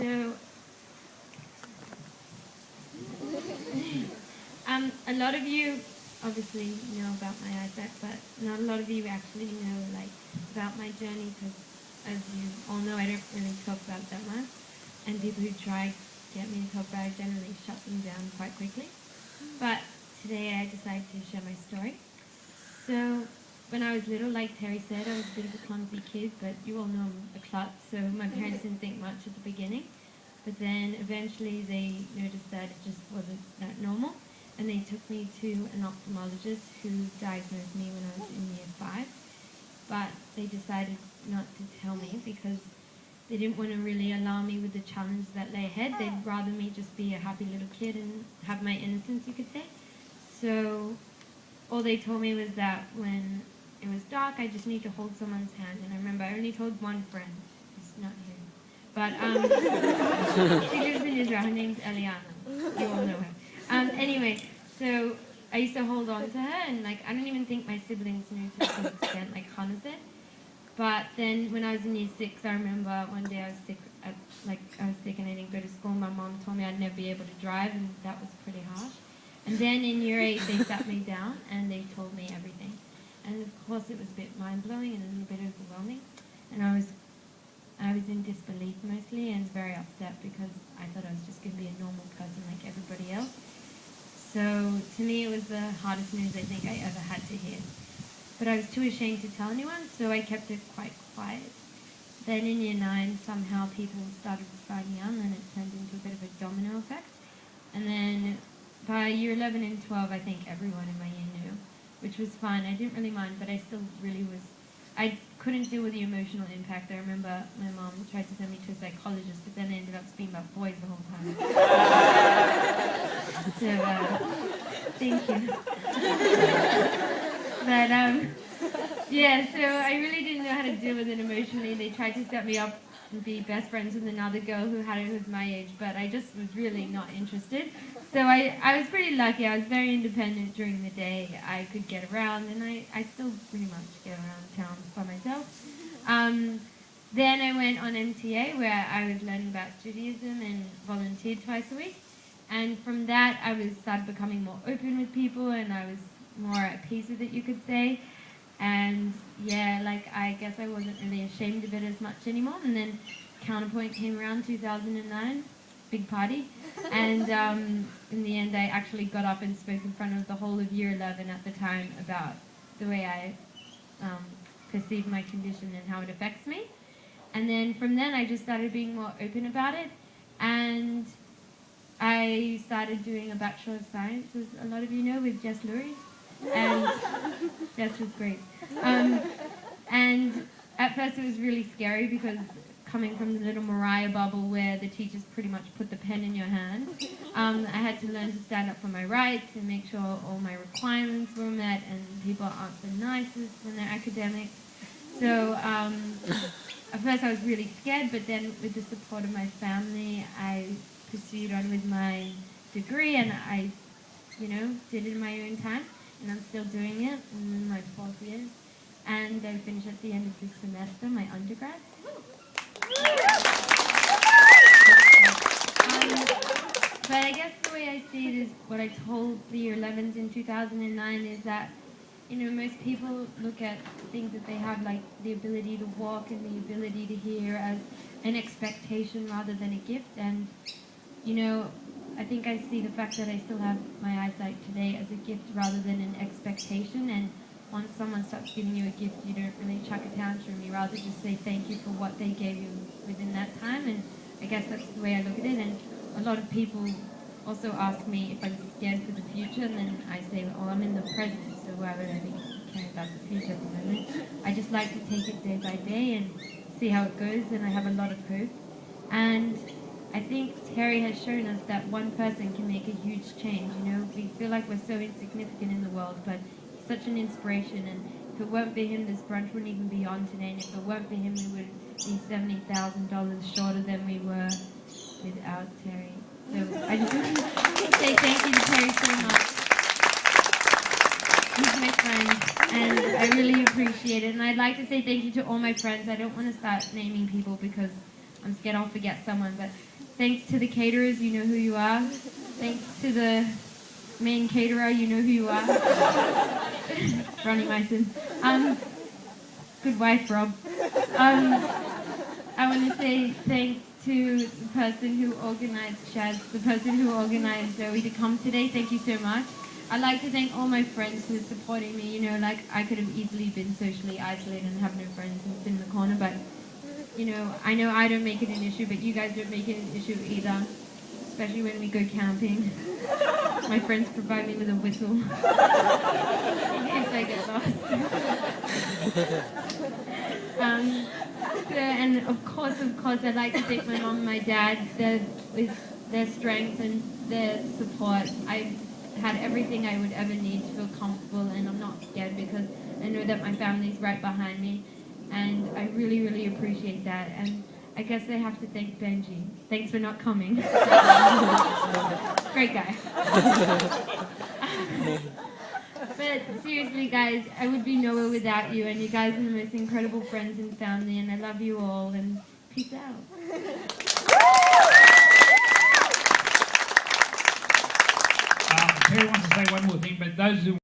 So, a lot of you obviously know about my eyesight, but not a lot of you actually know about my journey because, as you all know, I don't really talk about it that much, and people who try to get me to talk about it generally shut them down quite quickly. But today I decided to share my story. So, when I was little, like Terry said, I was a bit of a clumsy kid, but you all know I'm a klutz, so my parents didn't think much at the beginning. But then eventually they noticed that it just wasn't that normal, and they took me to an ophthalmologist who diagnosed me when I was in year 5. But they decided not to tell me because they didn't want to really alarm me with the challenge that lay ahead. They'd rather me just be a happy little kid and have my innocence, you could say. So all they told me was that when it was dark, I just need to hold someone's hand. And I remember I only told one friend. She's not here. But she lives in Israel. Her name's Eliana. You all know her. Anyway, so I used to hold on to her, and I don't even think my siblings knew to some extent, like Hannah said. But then when I was in year 6, I remember one day I was sick. I was sick and I didn't go to school. My mom told me I'd never be able to drive, and that was pretty harsh. And then in year 8, they sat me down and they told me everything. And of course, it was a bit mind-blowing and a little bit overwhelming. And I was in disbelief mostly and very upset because I thought I was just going to be a normal person like everybody else. So to me, it was the hardest news I think I ever had to hear. But I was too ashamed to tell anyone, so I kept it quite quiet. Then in year 9, somehow people started finding out, and it turned into a bit of a domino effect. And then by year 11 and 12, I think everyone in my year knew, which was fine. I didn't really mind, but I still really was. I couldn't deal with the emotional impact. I remember my mom tried to send me to a psychologist, but then it ended up being about boys the whole time. So, thank you. But, yeah, so I really didn't know how to deal with it emotionally. They tried to set me up and be best friends with another girl who was my age, but I just was really not interested. So I was pretty lucky. I was very independent during the day. I could get around, and I still pretty much get around town by myself. Then I went on MTA, where I was learning about Judaism and volunteered twice a week. And from that, I started becoming more open with people, and I was more at peace with it, you could say. And yeah, I guess I wasn't really ashamed of it as much anymore. And then Counterpoint came around 2009, big party. And in the end, I actually got up and spoke in front of the whole of year 11 at the time about the way I perceive my condition and how it affects me. And then from then, I just started being more open about it. And I started doing a Bachelor of Science, as a lot of you know, with Jess Lurie. And Jess was great. And at first it was really scary because coming from the little Mariah bubble where the teachers pretty much put the pen in your hand, I had to learn to stand up for my rights and make sure all my requirements were met, and people aren't the nicest when they're academics. So at first I was really scared, but then with the support of my family, I pursued on with my degree, and I, did it in my own time. And I'm still doing it. I'm in my 4th year. And I finish at the end of this semester, my undergrad. But I guess the way I see it is what I told the year 11s in 2009 is that, most people look at things that they have, like the ability to walk and the ability to hear, as an expectation rather than a gift. And, I think I see the fact that I still have my eyesight today as a gift rather than an expectation. And once someone starts giving you a gift, you don't really chuck a tantrum. You rather just say thank you for what they gave you within that time. And I guess that's the way I look at it. And a lot of people also ask me if I'm scared for the future. And then I say, well, I'm in the present, so why would I be caring about the future at the moment? I just like to take it day by day and see how it goes. And I have a lot of hope. And I think Terry has shown us that one person can make a huge change. We feel like we're so insignificant in the world, but he's such an inspiration. And if it weren't for him, this brunch wouldn't even be on today. And if it weren't for him, we would be $70,000 shorter than we were without Terry. So I just want to say thank you to Terry so much. He's my friend, and I really appreciate it. And I'd like to say thank you to all my friends. I don't want to start naming people because I'm scared I'll forget someone, but thanks to the caterers, you know who you are. Thanks to the main caterer, you know who you are. Ronnie Mason. Good wife, Rob. I want to say thanks to the person who organized Shaz, the person who organized Zoe to come today. Thank you so much. I'd like to thank all my friends who are supporting me. You know, like I could have easily been socially isolated and have no friends and sit in the corner, but you know I don't make it an issue, but you guys don't make it an issue either. Especially when we go camping. My friends provide me with a whistle in case I get lost. And of course, I'd like to thank my mom and my dad. With their strength and their support, I've had everything I would ever need to feel comfortable, and I'm not scared because I know that my family's right behind me, and I really, really appreciate that. And I guess I have to thank Benji. Thanks for not coming. Great guy. But seriously, guys, I would be nowhere without you, and you guys are the most incredible friends and family, and I love you all, and peace out. Terry wants to say one more thing, but those who